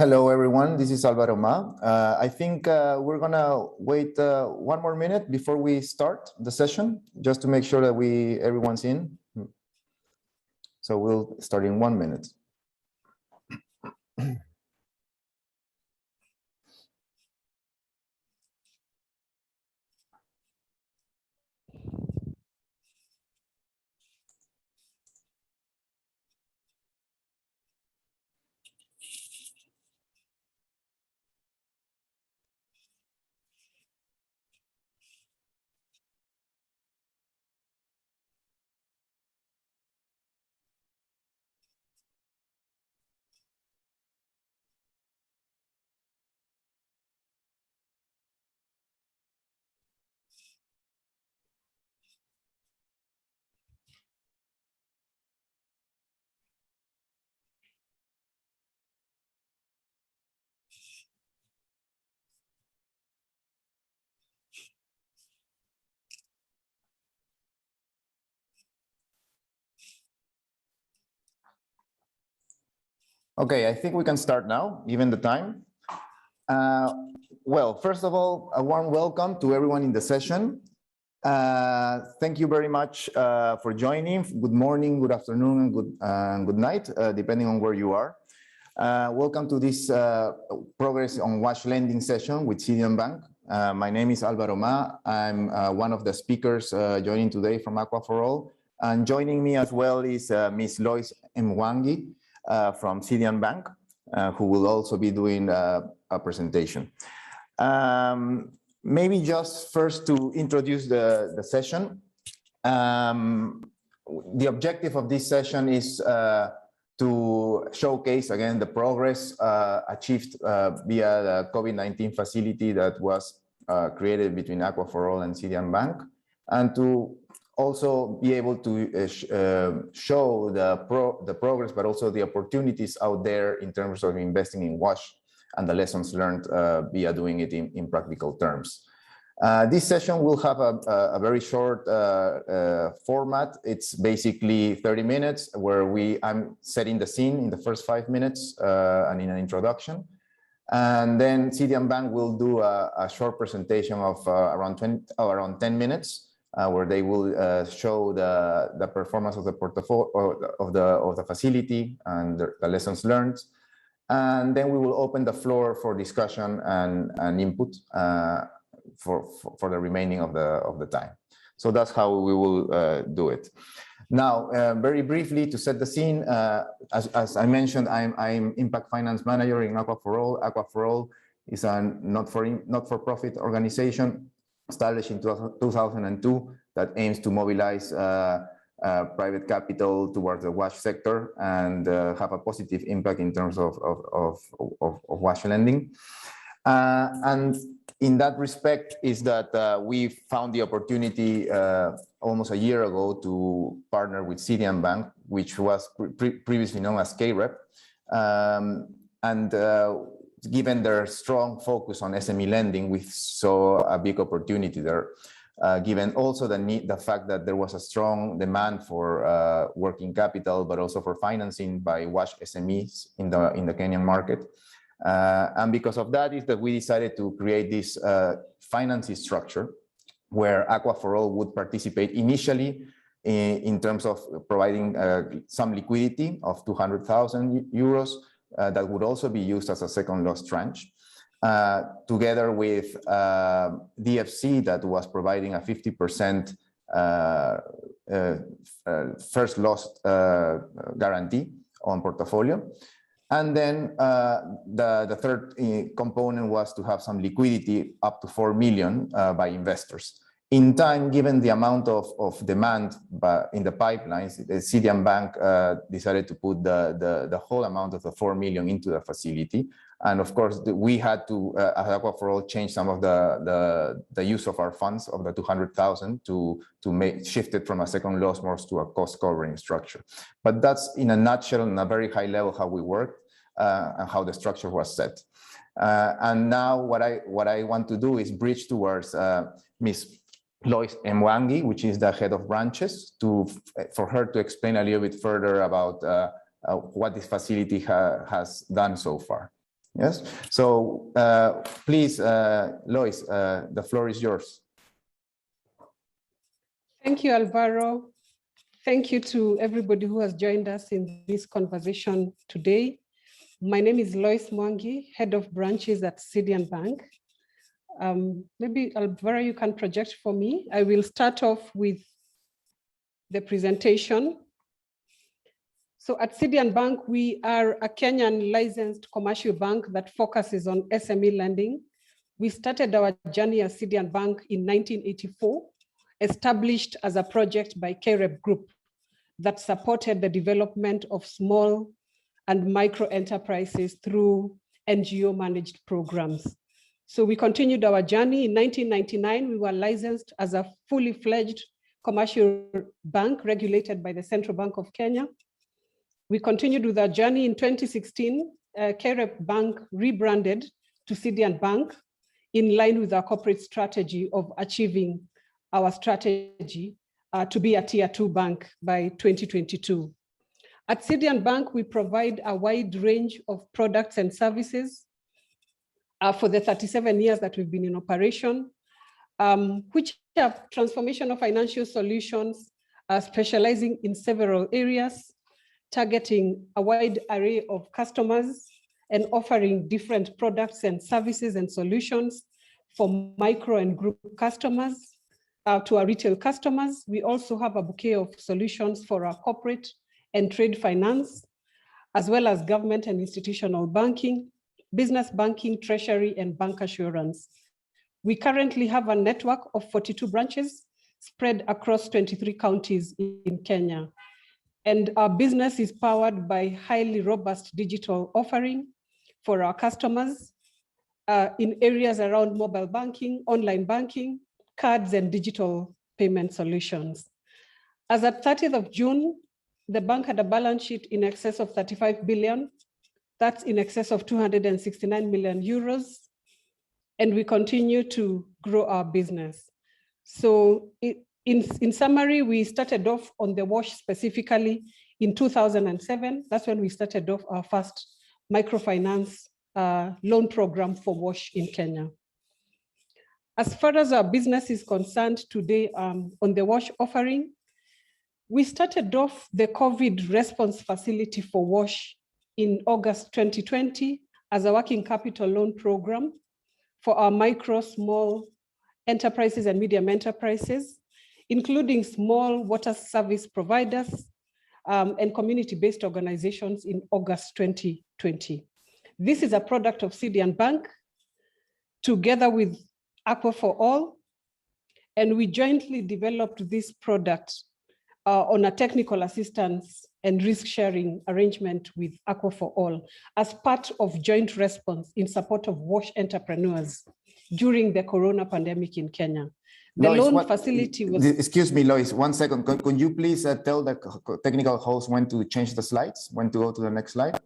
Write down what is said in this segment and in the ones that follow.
Hello, everyone. This is Alvaro Ma. I think we're going to wait one more minute before we start the session, just to make sure that everyone's in. So we'll start in 1 minute. Okay, I think we can start now, given the time. Well, first of all, a warm welcome to everyone in the session. Thank you very much for joining. Good morning, good afternoon, and good night, depending on where you are. Welcome to this Progress on Wash Lending session with Sidian Bank. My name is Alvaro Ma. I'm one of the speakers joining today from Aqua for All. And joining me as well is Ms. Lois Mwangi from Sidian Bank, who will also be doing a presentation. Maybe just first to introduce the session. The objective of this session is to showcase again the progress achieved via the COVID-19 facility that was created between Aqua for All and Sidian Bank, and to also be able to show the progress, but also the opportunities out there in terms of investing in WASH and the lessons learned via doing it in practical terms. This session will have a very short format. It's basically 30 minutes where I'm setting the scene in the first 5 minutes and in an introduction. And then Sidian Bank will do a short presentation of around 10 minutes where they will show the performance of the portfolio of the facility and the lessons learned. And then we will open the floor for discussion and input for the remaining of the time. So that's how we will do it. Now, very briefly to set the scene, as I mentioned, I'm Impact Finance Manager in Aqua for All. Aqua for All is a not-for-profit organization established in 2002 that aims to mobilize private capital towards the WASH sector and have a positive impact in terms of WASH lending. And in that respect is that we found the opportunity almost a year ago to partner with Sidian Bank, which was previously known as KREP. Given their strong focus on SME lending, we saw a big opportunity there. Given also the fact that there was a strong demand for working capital, but also for financing by WASH SMEs in the Kenyan market. And because of that is that we decided to create this financing structure where Aqua for All would participate initially in terms of providing some liquidity of 200,000 euros that would also be used as a second loss tranche, together with DFC that was providing a 50% first loss guarantee on portfolio. And then the third component was to have some liquidity up to 4 million by investors. In time, given the amount of demand in the pipelines, the Sidian Bank decided to put the whole amount of the 4 million into the facility. And of course, we had to, at Aqua for All, change some of the use of our funds of the 200,000 to shift it from a second loss more to a cost covering structure. But that's in a nutshell, in a very high level, how we worked and how the structure was set. And now what I want to do is bridge towards Ms. Lois Mwangi, which is the head of branches, for her to explain a little bit further about what this facility has done so far. Yes. So please, Lois, the floor is yours. Thank you, Alvaro. Thank you to everybody who has joined us in this conversation today. My name is Lois Mwangi, Head of Branches at Sidian Bank. Maybe Alvaro, you can project for me. I will start off with the presentation. So at Sidian Bank, we are a Kenyan licensed commercial bank that focuses on SME lending. We started our journey as Sidian Bank in 1984, established as a project by KREP Group that supported the development of small and micro enterprises through NGO managed programs. So we continued our journey. In 1999, we were licensed as a fully fledged commercial bank regulated by the Central Bank of Kenya. We continued with our journey. In 2016, KREP Bank rebranded to Sidian Bank in line with our corporate strategy of achieving our strategy to be a tier 2 bank by 2022. At Sidian Bank, we provide a wide range of products and services for the 37 years that we've been in operation, which have transformational financial solutions, specializing in several areas, targeting a wide array of customers and offering different products and services and solutions for micro and group customers. To our retail customers, we also have a bouquet of solutions for our corporate and trade finance, as well as government and institutional banking, business banking, treasury, and bank assurance. We currently have a network of 42 branches spread across 23 counties in Kenya. And our business is powered by highly robust digital offering for our customers in areas around mobile banking, online banking, cards, and digital payment solutions. As at 30th of June, the bank had a balance sheet in excess of 35 billion. That's in excess of 269 million euros. And we continue to grow our business. So in summary, we started off on the wash specifically in 2007. That's when we started off our first microfinance loan program for wash in Kenya. As far as our business is concerned today on the wash offering, we started off the COVID response facility for wash in August 2020 as a working capital loan program for our micro, small enterprises and medium enterprises, including small water service providers and community-based organizations in August 2020. This is a product of Sidian Bank together with Aqua for All, and we jointly developed this product on a technical assistance and risk-sharing arrangement with Aqua for All as part of joint response in support of wash entrepreneurs during the corona pandemic in Kenya. The Lois, loan facility was... Excuse me, Lois, 1 second. Could you please tell the technical host when to change the slides, when to go to the next slide?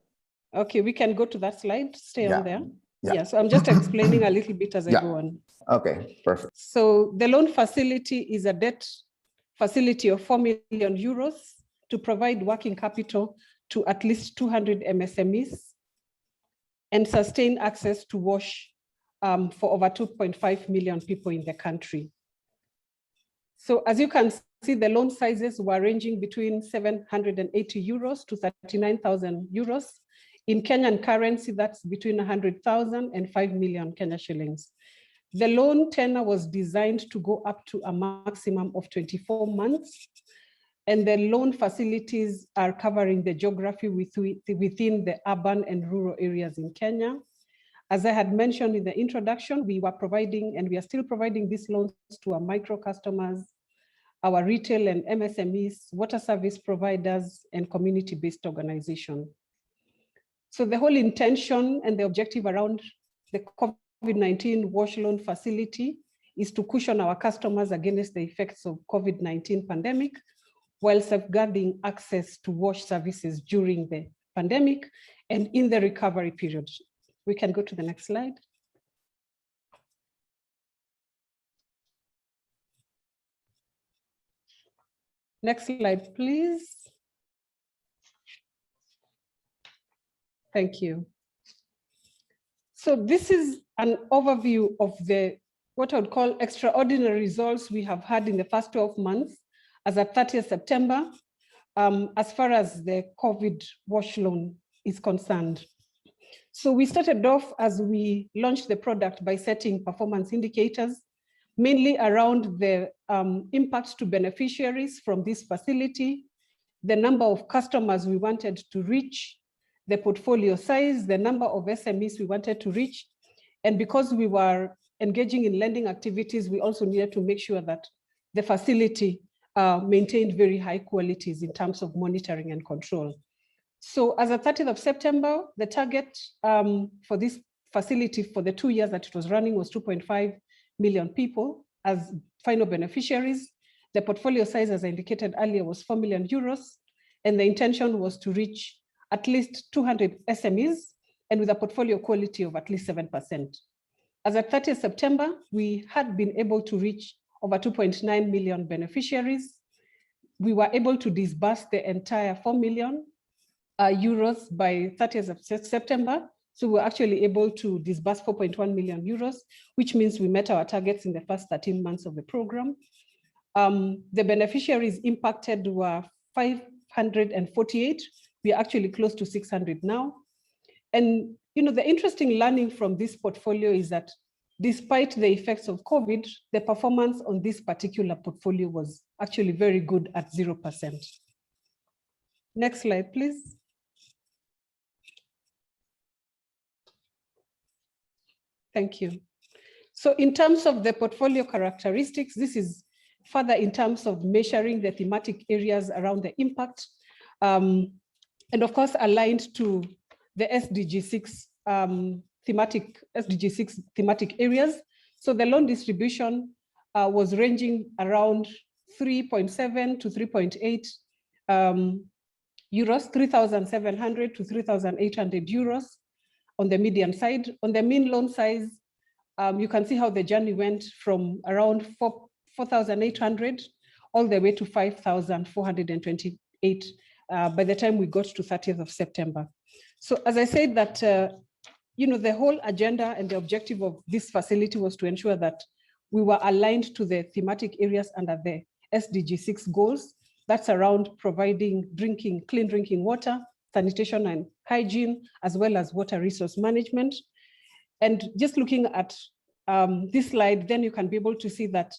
Okay, we can go to that slide, stay on there. Yeah, so I'm just explaining a little bit as I go on. Okay, perfect. So the loan facility is a debt facility of 4 million euros to provide working capital to at least 200 MSMEs and sustain access to wash for over 2.5 million people in the country. So as you can see, the loan sizes were ranging between 780 euros to 39,000 euros. In Kenyan currency, that's between 100,000 and 5 million Kenya shillings. The loan tenor was designed to go up to a maximum of 24 months. And the loan facilities are covering the geography within the urban and rural areas in Kenya. As I had mentioned in the introduction, we were providing, and we are still providing these loans to our micro customers, our retail and MSMEs, water service providers, and community-based organizations. So the whole intention and the objective around the COVID-19 wash loan facility is to cushion our customers against the effects of COVID-19 pandemic while safeguarding access to wash services during the pandemic and in the recovery period. We can go to the next slide. Next slide, please. Thank you. So this is an overview of the what I would call extraordinary results we have had in the first 12 months as at 30th September, as far as the COVID wash loan is concerned. So we started off as we launched the product by setting performance indicators, mainly around the impact to beneficiaries from this facility, the number of customers we wanted to reach, the portfolio size, the number of SMEs we wanted to reach. And because we were engaging in lending activities, we also needed to make sure that the facility maintained very high qualities in terms of monitoring and control. So as of 30th of September, the target for this facility for the 2 years that it was running was 2.5 million people as final beneficiaries. The portfolio size, as I indicated earlier, was 4 million euros. And the intention was to reach at least 200 SMEs and with a portfolio quality of at least 7%. As at 30th September, we had been able to reach over 2.9 million beneficiaries. We were able to disburse the entire 4 million euros by 30th of September. So we're actually able to disburse 4.1 million euros, which means we met our targets in the first 13 months of the program. The beneficiaries impacted were 548. We are actually close to 600 now. And the interesting learning from this portfolio is that despite the effects of COVID, the performance on this particular portfolio was actually very good at 0%. Next slide, please. Thank you. So in terms of the portfolio characteristics, this is further in terms of measuring the thematic areas around the impact, and of course aligned to the SDG 6 thematic areas. So the loan distribution was ranging around 3.7 to 3.8 euros, 3,700 to 3,800 euros on the medium side. On the mean loan size, you can see how the journey went from around 4,800 all the way to 5,428 by the time we got to 30th of September. So as I said that, the whole agenda and the objective of this facility was to ensure that we were aligned to the thematic areas under the SDG 6 goals. That's around providing clean drinking water, sanitation and hygiene, as well as water resource management. And just looking at this slide, then you can be able to see that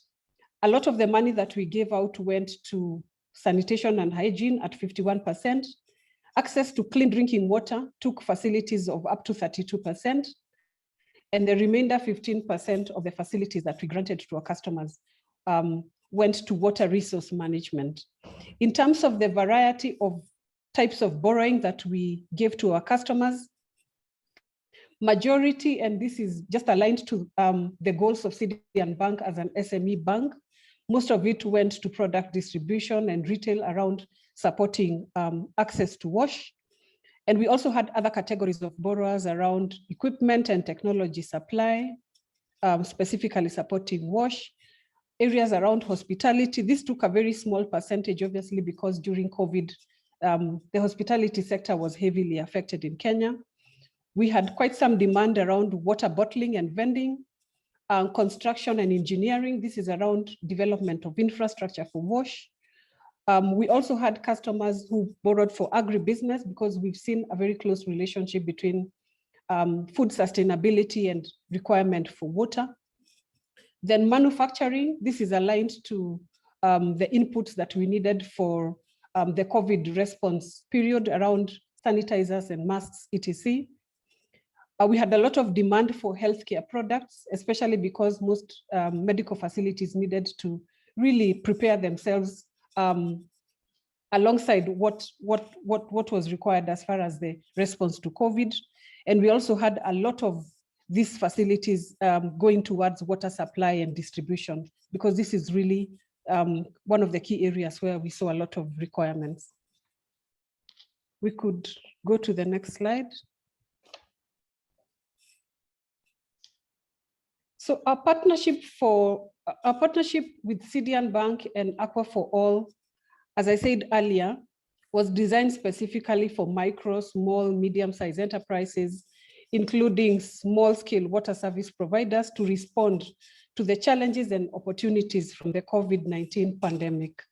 a lot of the money that we gave out went to sanitation and hygiene at 51%. Access to clean drinking water took facilities of up to 32%. And the remainder 15% of the facilities that we granted to our customers went to water resource management. In terms of the variety of types of borrowing that we gave to our customers, majority, and this is just aligned to the goals of Sidian Bank as an SME bank, most of it went to product distribution and retail around supporting access to wash. And we also had other categories of borrowers around equipment and technology supply, specifically supporting wash, areas around hospitality. This took a very small percentage, obviously, because during COVID, the hospitality sector was heavily affected in Kenya. We had quite some demand around water bottling and vending, construction and engineering. This is around development of infrastructure for wash. We also had customers who borrowed for agribusiness because we've seen a very close relationship between food sustainability and requirement for water. Then manufacturing, this is aligned to the inputs that we needed for the COVID response period around sanitizers and masks, etc. We had a lot of demand for healthcare products, especially because most medical facilities needed to really prepare themselves alongside what was required as far as the response to COVID. And we also had a lot of these facilities going towards water supply and distribution, because this is really one of the key areas where we saw a lot of requirements. We could go to the next slide. So our partnership with Sidian Bank and Aqua for All, as I said earlier, was designed specifically for micro, small, medium-sized enterprises including small-scale water service providers, to respond to the challenges and opportunities from the COVID-19 pandemic.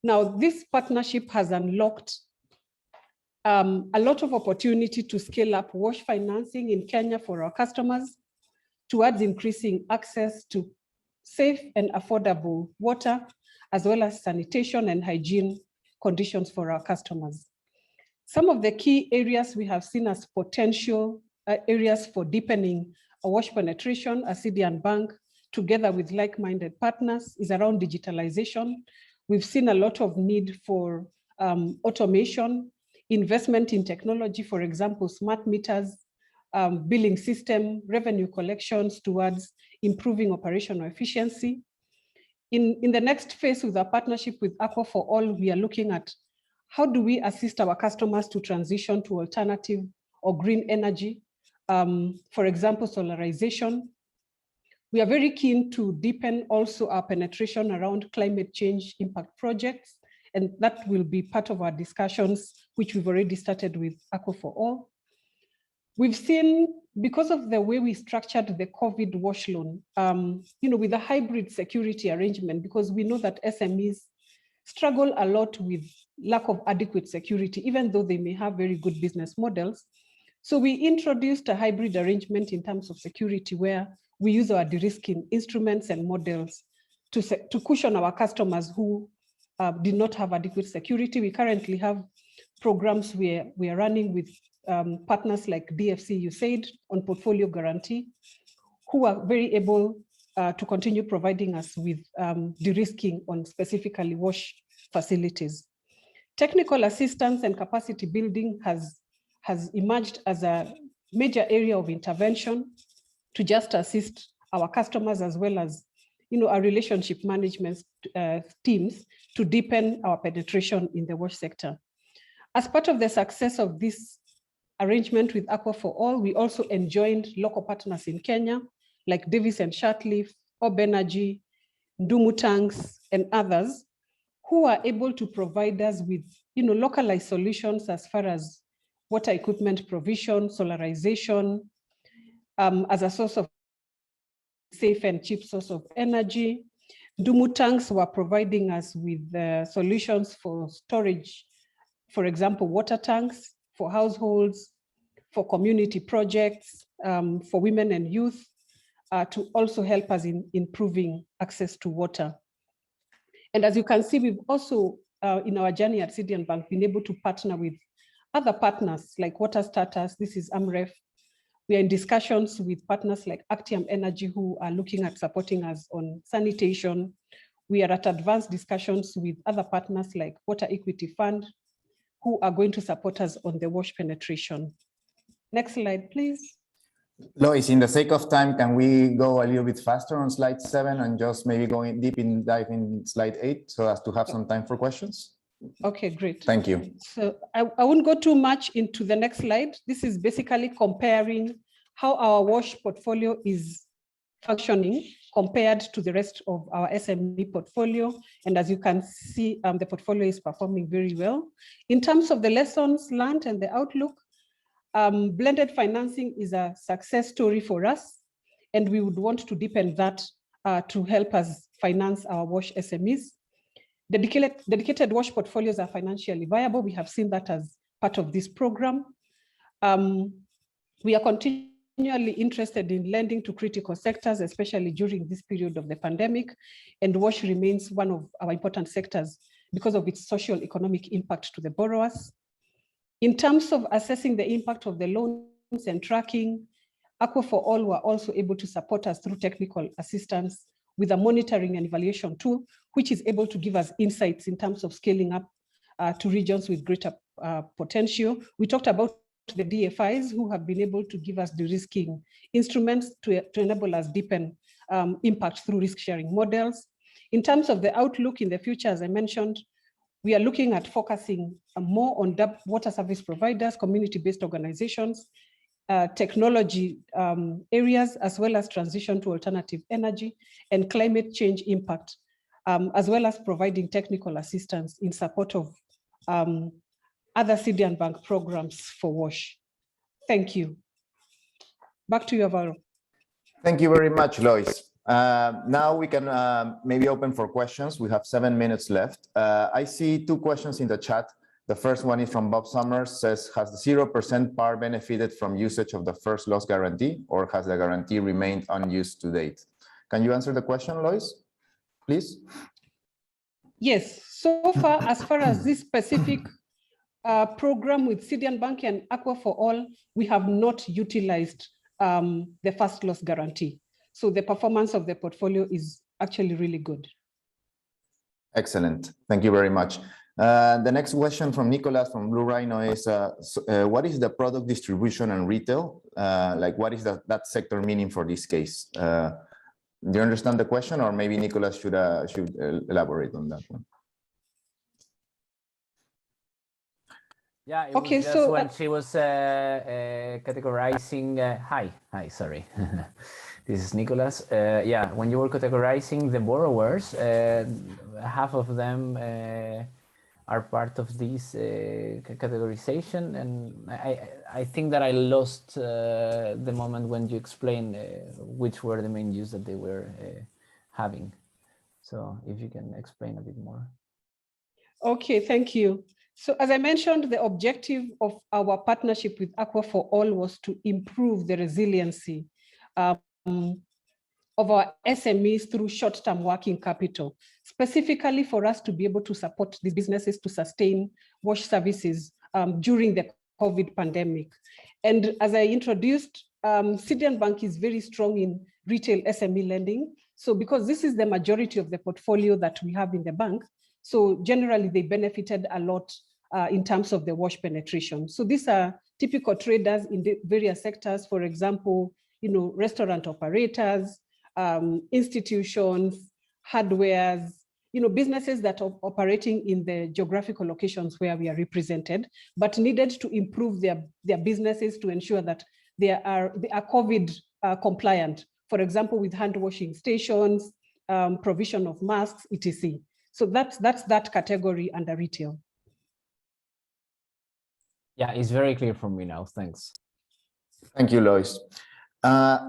Now, this partnership has unlocked a lot of opportunity to scale up wash financing in Kenya for our customers, towards increasing access to safe and affordable water, as well as sanitation and hygiene conditions for our customers. Some of the key areas we have seen as potential areas for deepening our wash penetration as Sidian Bank, together with like-minded partners, is around digitalization. We've seen a lot of need for automation, investment in technology, for example, smart meters, billing system, revenue collections towards improving operational efficiency. In the next phase with our partnership with Aqua for All, we are looking at how do we assist our customers to transition to alternative or green energy, for example, solarization. We are very keen to deepen also our penetration around climate change impact projects, and that will be part of our discussions, which we've already started with Aqua for All. We've seen, because of the way we structured the COVID wash loan, with a hybrid security arrangement, because we know that SMEs struggle a lot with lack of adequate security, even though they may have very good business models. So we introduced a hybrid arrangement in terms of security, where we use our de-risking instruments and models to cushion our customers who did not have adequate security. We currently have programs where we are running with partners like DFC USAID on portfolio guarantee, who are very able to continue providing us with de-risking on specifically wash facilities. Technical assistance and capacity building has emerged as a major area of intervention to just assist our customers, as well as our relationship management teams, to deepen our penetration in the wash sector. As part of the success of this arrangement with Aqua for All, we also enjoined local partners in Kenya, like Davis and Shatleaf, Ob Energy, Ndumu Tanks, and others, who are able to provide us with localized solutions as far as water equipment provision, solarization, as a source of safe and cheap source of energy. Ndumu Tanks were providing us with solutions for storage, for example, water tanks for households, for community projects, for women and youth, to also help us in improving access to water. And as you can see, we've also, in our journey at Sidian Bank, been able to partner with other partners like Water Starters. This is AMREF. We are in discussions with partners like Actium Energy, who are looking at supporting us on sanitation. We are at advanced discussions with other partners like Water Equity Fund, who are going to support us on the wash penetration. Next slide, please. Lois, in the sake of time, can we go a little bit faster on slide 7 and just maybe dive in slide 8 so as to have some time for questions? Okay, great. Thank you. So I won't go too much into the next slide. This is basically comparing how our wash portfolio is functioning compared to the rest of our SME portfolio. And as you can see, the portfolio is performing very well. In terms of the lessons learned and the outlook, blended financing is a success story for us, and we would want to deepen that to help us finance our wash SMEs. Dedicated wash portfolios are financially viable. We have seen that as part of this program. We are continually interested in lending to critical sectors, especially during this period of the pandemic, and wash remains one of our important sectors because of its social economic impact to the borrowers. In terms of assessing the impact of the loans and tracking, Aqua for All were also able to support us through technical assistance with a monitoring and evaluation tool, which is able to give us insights in terms of scaling up to regions with greater potential. We talked about the DFIs, who have been able to give us de-risking instruments to enable us deepen impact through risk-sharing models. In terms of the outlook in the future, as I mentioned, we are looking at focusing more on water service providers, community-based organizations, technology areas, as well as transition to alternative energy and climate change impact, as well as providing technical assistance in support of other Sidian Bank programs for WASH. Thank you. Back to you, Alvaro. Thank you very much, Lois. Now we can maybe open for questions. We have 7 minutes left. I see 2 questions in the chat. The first one is from Bob Summers, says, has the 0% PAR benefited from usage of the first loss guarantee, or has the guarantee remained unused to date? Can you answer the question, Lois, please? Yes, so far as this specific program with Sidian Bank and Aqua for All, we have not utilized the first loss guarantee. So the performance of the portfolio is actually really good. Excellent. Thank you very much. The next question from Nicholas from Blue Rhino is, what is the product distribution and retail? Like, what is that sector meaning for this case? Do you understand the question, or maybe Nicholas should elaborate on that one? Yeah, it okay, was just so when she was categorizing. Hi, sorry. This is Nicholas. Yeah, when you were categorizing the borrowers, half of them are part of this categorization, and I think that I lost the moment when you explained which were the main use that they were having. So if you can explain a bit more. Okay, thank you. So as I mentioned, the objective of our partnership with Aqua for All was to improve the resiliency of our SMEs through short-term working capital, specifically for us to be able to support these businesses to sustain wash services during the COVID pandemic. And as I introduced, Sidian Bank is very strong in retail SME lending. So because this is the majority of the portfolio that we have in the bank, so generally they benefited a lot in terms of the wash penetration. So these are typical traders in the various sectors, for example, restaurant operators, institutions, hardwares, businesses that are operating in the geographical locations where we are represented, but needed to improve their businesses to ensure that they are COVID compliant, for example, with hand washing stations, provision of masks, etc. So that's that category under retail. Yeah, it's very clear for me now. Thanks. Thank you, Lois.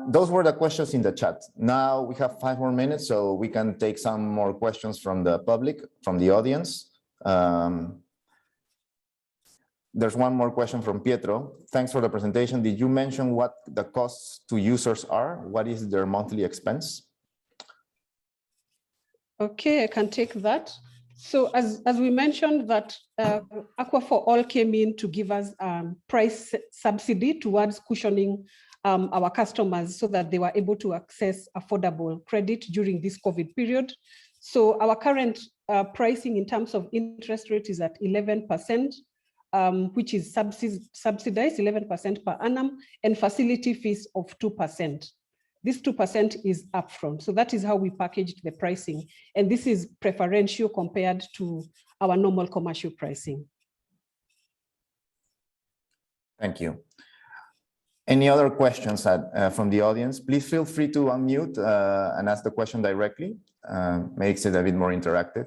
Those were the questions in the chat. Now we have 5 more minutes, so we can take some more questions from the public, from the audience. There's one more question from Pietro. Thanks for the presentation. Did you mention what the costs to users are? What is their monthly expense? Okay, I can take that. So as we mentioned that Aqua for All came in to give us price subsidy towards cushioning our customers so that they were able to access affordable credit during this COVID period. So our current pricing in terms of interest rate is at 11%, which is subsidized 11% per annum, and facility fees of 2%. This 2% is upfront. So that is how we packaged the pricing. And this is preferential compared to our normal commercial pricing. Thank you. Any other questions from the audience? Please feel free to unmute and ask the question directly. Makes it a bit more interactive.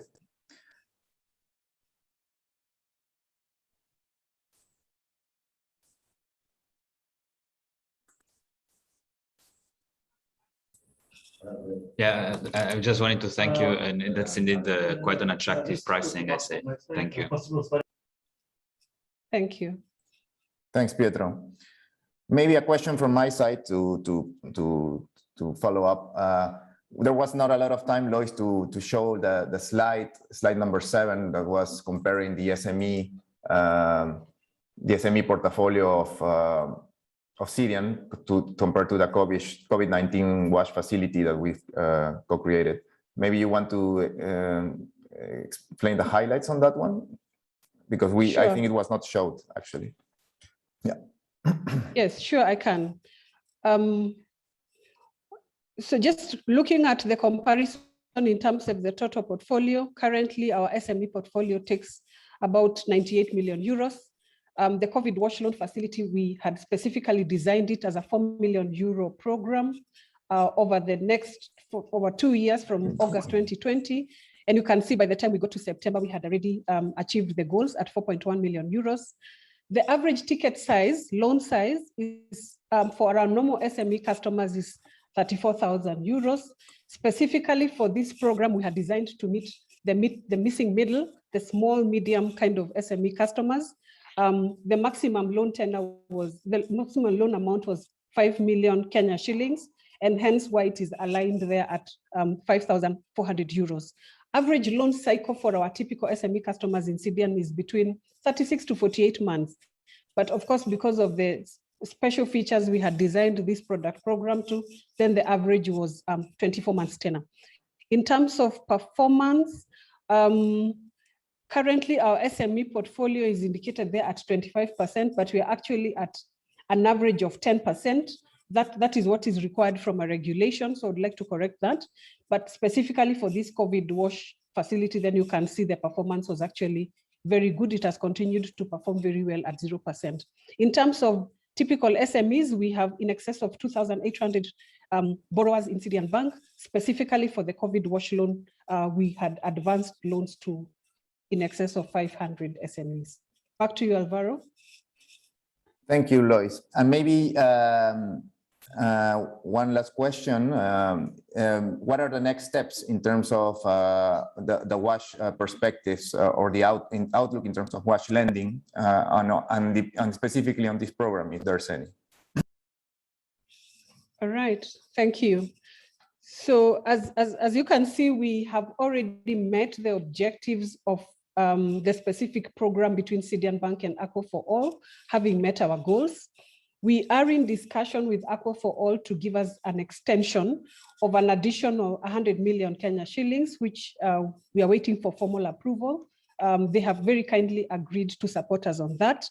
Yeah, I just wanted to thank you, and that's indeed quite an attractive pricing, I say. Thank you. Thank you. Thanks, Pietro. Maybe a question from my side to follow up. There was not a lot of time, Lois, to show the slide number 7 that was comparing the SME portfolio of Sidian compared to the COVID-19 wash facility that we've co-created. Maybe you want to explain the highlights on that one? Because Sure. I think it was not showed, actually. Yeah. Yes, sure, I can. So just looking at the comparison in terms of the total portfolio, currently our SME portfolio takes about 98 million euros. The COVID wash loan facility, we had specifically designed it as a 4 million euro program over 2 years from August 2020. And you can see by the time we got to September, we had already achieved the goals at 4.1 million euros. The average ticket size, loan size, is for our normal SME customers is 34,000 euros. Specifically for this program, we had designed to meet the missing middle, the small, medium kind of SME customers. The maximum loan amount was 5 million Kenya shillings, and hence why it is aligned there at 5,400 euros. Average loan cycle for our typical SME customers in Sidian is between 36 to 48 months. But of course, because of the special features we had designed this product program to, then the average was 24 months tenor. In terms of performance, currently our SME portfolio is indicated there at 25%, but we are actually at an average of 10%. That is what is required from a regulation, so I'd like to correct that. But specifically for this COVID wash facility, then you can see the performance was actually very good. It has continued to perform very well at 0%. In terms of typical SMEs, we have in excess of 2,800 borrowers in Sidian Bank. Specifically for the COVID wash loan, we had advanced loans to in excess of 500 SMEs. Back to you, Alvaro. Thank you, Lois. And maybe one last question. What are the next steps in terms of the WASH perspectives or the outlook in terms of WASH lending and specifically on this program, if there's any? All right, thank you. So as you can see, we have already met the objectives of the specific program between Sidian Bank and Aqua for All, having met our goals. We are in discussion with Aqua for All to give us an extension of an additional 100 million Kenya shillings, which we are waiting for formal approval. They have very kindly agreed to support us on that.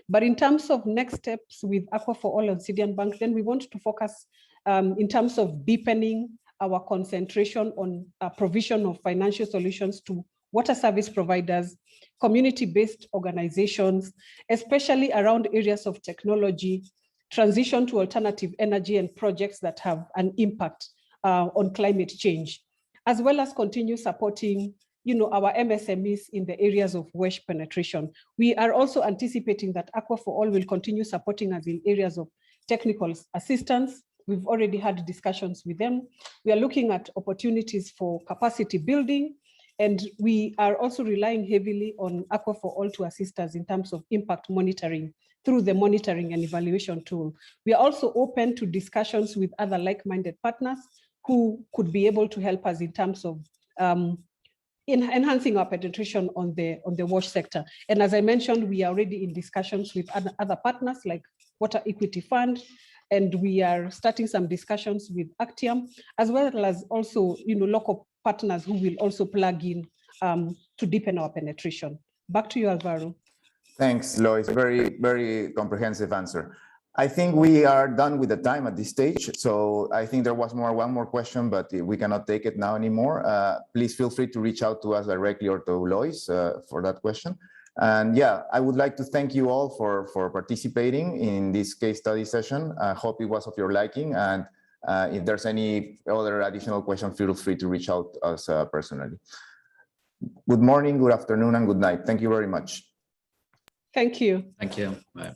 But in terms of next steps with Aqua for All and Sidian Bank, then we want to focus in terms of deepening our concentration on provision of financial solutions to water service providers, community-based organizations, especially around areas of technology, transition to alternative energy and projects that have an impact on climate change, as well as continue supporting our MSMEs in the areas of WASH penetration. We are also anticipating that Aqua for All will continue supporting us in areas of technical assistance. We've already had discussions with them. We are looking at opportunities for capacity building, and we are also relying heavily on Aqua for All to assist us in terms of impact monitoring through the monitoring and evaluation tool. We are also open to discussions with other like-minded partners who could be able to help us in terms of enhancing our penetration on the WASH sector. And as I mentioned, we are already in discussions with other partners like Water Equity Fund, and we are starting some discussions with Actium, as well as also local partners who will also plug in to deepen our penetration. Back to you, Alvaro. Thanks, Lois. Very, very comprehensive answer. I think we are done with the time at this stage. So I think there was one more question, but we cannot take it now anymore. Please feel free to reach out to us directly or to Lois for that question. And yeah, I would like to thank you all for participating in this case study session. I hope it was of your liking. And if there's any other additional question, feel free to reach out to us personally. Good morning, good afternoon, and good night. Thank you very much. Thank you. Thank you. Bye.